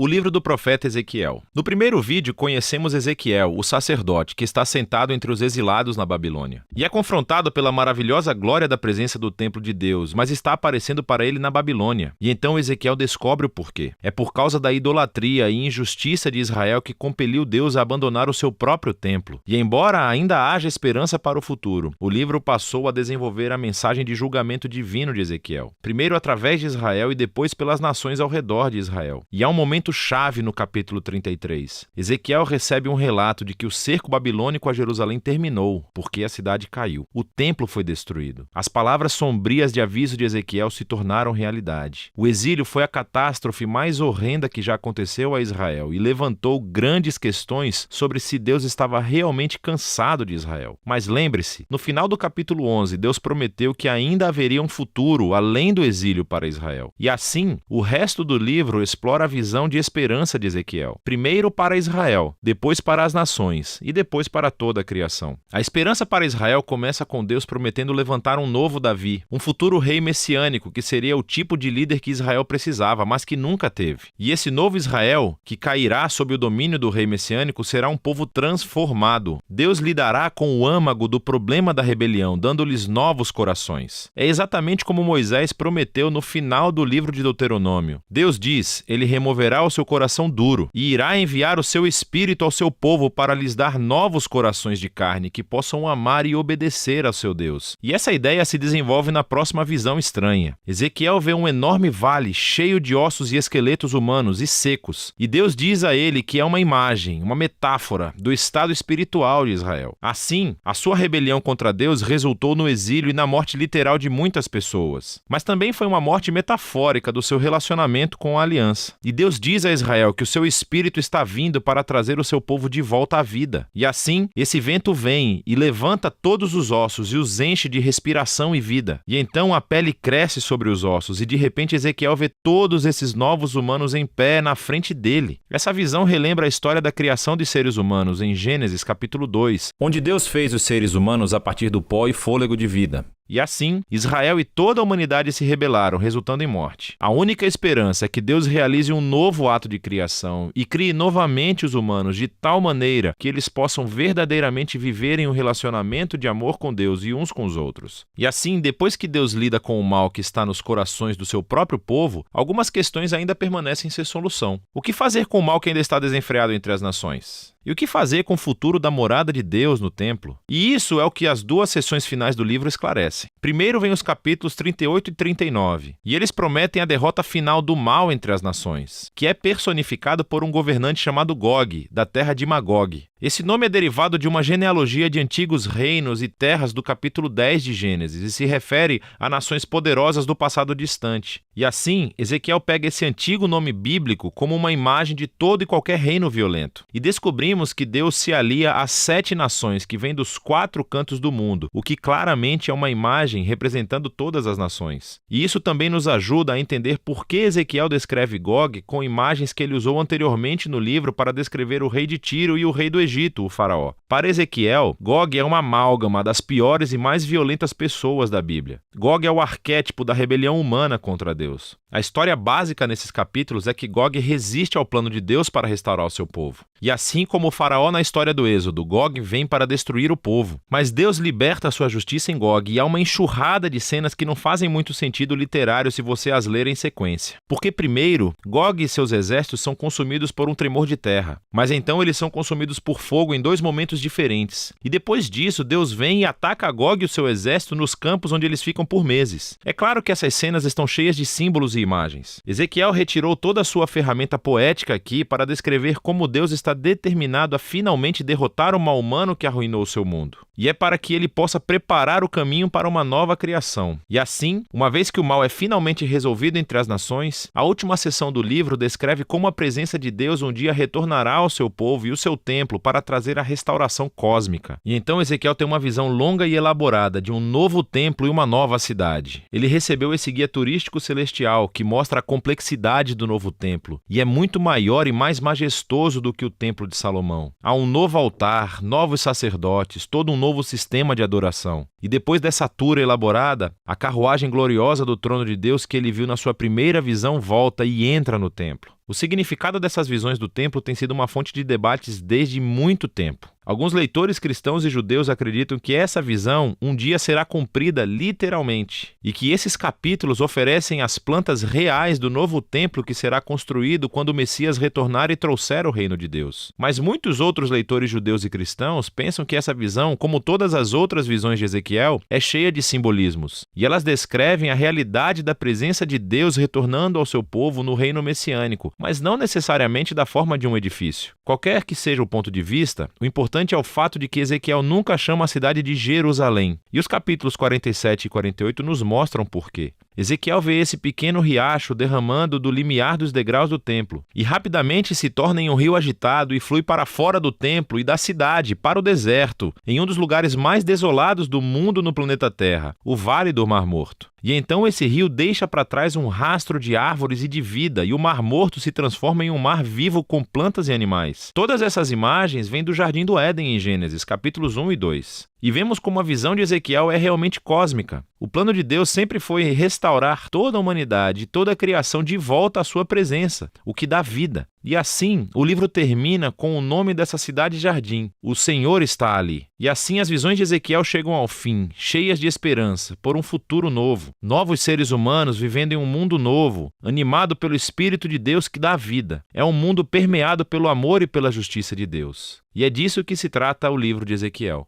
O livro do profeta Ezequiel. No primeiro vídeo, conhecemos Ezequiel, o sacerdote, que está sentado entre os exilados na Babilônia. E é confrontado pela maravilhosa glória da presença do templo de Deus, mas está aparecendo para ele na Babilônia. E então Ezequiel descobre o porquê. É por causa da idolatria e injustiça de Israel que compeliu Deus a abandonar o seu próprio templo. E embora ainda haja esperança para o futuro, o livro passou a desenvolver a mensagem de julgamento divino de Ezequiel. Primeiro através de Israel e depois pelas nações ao redor de Israel. E há um momento chave no capítulo 33. Ezequiel recebe um relato de que o cerco babilônico a Jerusalém terminou, porque a cidade caiu. O templo foi destruído. As palavras sombrias de aviso de Ezequiel se tornaram realidade. O exílio foi a catástrofe mais horrenda que já aconteceu a Israel e levantou grandes questões sobre se Deus estava realmente cansado de Israel. Mas lembre-se, no final do capítulo 11, Deus prometeu que ainda haveria um futuro além do exílio para Israel. E assim, o resto do livro explora a visão de esperança de Ezequiel. Primeiro para Israel, depois para as nações e depois para toda a criação. A esperança para Israel começa com Deus prometendo levantar um novo Davi, um futuro rei messiânico que seria o tipo de líder que Israel precisava, mas que nunca teve. E esse novo Israel, que cairá sob o domínio do rei messiânico, será um povo transformado. Deus lidará com o âmago do problema da rebelião, dando-lhes novos corações. É exatamente como Moisés prometeu no final do livro de Deuteronômio. Deus diz: ele removerá o seu coração duro e irá enviar o seu espírito ao seu povo para lhes dar novos corações de carne que possam amar e obedecer ao seu Deus. E essa ideia se desenvolve na próxima visão estranha. Ezequiel vê um enorme vale cheio de ossos e esqueletos humanos e secos. E Deus diz a ele que é uma imagem, uma metáfora do estado espiritual de Israel. Assim, a sua rebelião contra Deus resultou no exílio e na morte literal de muitas pessoas. Mas também foi uma morte metafórica do seu relacionamento com a aliança. E Deus diz a Israel que o seu espírito está vindo para trazer o seu povo de volta à vida. E assim, esse vento vem e levanta todos os ossos e os enche de respiração e vida. E então a pele cresce sobre os ossos e de repente Ezequiel vê todos esses novos humanos em pé na frente dele. Essa visão relembra a história da criação de seres humanos em Gênesis capítulo 2, onde Deus fez os seres humanos a partir do pó e fôlego de vida. E assim, Israel e toda a humanidade se rebelaram, resultando em morte. A única esperança é que Deus realize um novo ato de criação e crie novamente os humanos de tal maneira que eles possam verdadeiramente viver em um relacionamento de amor com Deus e uns com os outros. E assim, depois que Deus lida com o mal que está nos corações do seu próprio povo, algumas questões ainda permanecem sem solução. O que fazer com o mal que ainda está desenfreado entre as nações? E o que fazer com o futuro da morada de Deus no templo? E isso é o que as duas sessões finais do livro esclarecem. Primeiro vem os capítulos 38 e 39, e eles prometem a derrota final do mal entre as nações, que é personificado por um governante chamado Gog, da terra de Magog. Esse nome é derivado de uma genealogia de antigos reinos e terras do capítulo 10 de Gênesis e se refere a nações poderosas do passado distante. E assim, Ezequiel pega esse antigo nome bíblico como uma imagem de todo e qualquer reino violento. E descobrimos que Deus se alia às 7 nações que vêm dos 4 cantos do mundo, o que claramente é uma imagem representando todas as nações. E isso também nos ajuda a entender por que Ezequiel descreve Gog com imagens que ele usou anteriormente no livro para descrever o rei de Tiro e o rei do Egito, o faraó. Para Ezequiel, Gog é uma amálgama das piores e mais violentas pessoas da Bíblia. Gog é o arquétipo da rebelião humana contra Deus. A história básica nesses capítulos é que Gog resiste ao plano de Deus para restaurar o seu povo. E assim como o faraó na história do Êxodo, Gog vem para destruir o povo. Mas Deus liberta a sua justiça em Gog e há uma enxurrada de cenas que não fazem muito sentido literário se você as ler em sequência. Porque primeiro, Gog e seus exércitos são consumidos por um tremor de terra. Mas então eles são consumidos por fogo em 2 momentos diferentes. E depois disso, Deus vem e ataca Gog e o seu exército nos campos onde eles ficam por meses. É claro que essas cenas estão cheias de símbolos e imagens. Ezequiel retirou toda a sua ferramenta poética aqui para descrever como Deus está determinado a finalmente derrotar o mal humano que arruinou o seu mundo. E é para que ele possa preparar o caminho para uma nova criação. E assim, uma vez que o mal é finalmente resolvido entre as nações, a última seção do livro descreve como a presença de Deus um dia retornará ao seu povo e o seu templo para trazer a restauração cósmica. E então Ezequiel tem uma visão longa e elaborada de um novo templo e uma nova cidade. Ele recebeu esse guia turístico celestial que mostra a complexidade do novo templo e é muito maior e mais majestoso do que o templo de Salomão. Há um novo altar, novos sacerdotes, todo um novo sistema de adoração. E depois dessa tour elaborada, a carruagem gloriosa do trono de Deus que ele viu na sua primeira visão volta e entra no templo. O significado dessas visões do templo tem sido uma fonte de debates desde muito tempo. Alguns leitores cristãos e judeus acreditam que essa visão um dia será cumprida literalmente e que esses capítulos oferecem as plantas reais do novo templo que será construído quando o Messias retornar e trouxer o reino de Deus. Mas muitos outros leitores judeus e cristãos pensam que essa visão, como todas as outras visões de Ezequiel, é cheia de simbolismos e elas descrevem a realidade da presença de Deus retornando ao seu povo no reino messiânico, mas não necessariamente da forma de um edifício. Qualquer que seja o ponto de vista, o importante é o fato de que Ezequiel nunca chama a cidade de Jerusalém. E os capítulos 47 e 48 nos mostram por quê. Ezequiel vê esse pequeno riacho derramando do limiar dos degraus do templo e rapidamente se torna em um rio agitado e flui para fora do templo e da cidade, para o deserto, em um dos lugares mais desolados do mundo no planeta Terra, o Vale do Mar Morto. E então esse rio deixa para trás um rastro de árvores e de vida, e o Mar Morto se transforma em um mar vivo com plantas e animais. Todas essas imagens vêm do Jardim do Éden em Gênesis, capítulos 1 e 2. E vemos como a visão de Ezequiel é realmente cósmica. O plano de Deus sempre foi restaurar toda a humanidade e toda a criação de volta à sua presença, o que dá vida. E assim, o livro termina com o nome dessa cidade-jardim. O Senhor está ali. E assim as visões de Ezequiel chegam ao fim, cheias de esperança, por um futuro novo. Novos seres humanos vivendo em um mundo novo, animado pelo Espírito de Deus que dá vida. É um mundo permeado pelo amor e pela justiça de Deus. E é disso que se trata o livro de Ezequiel.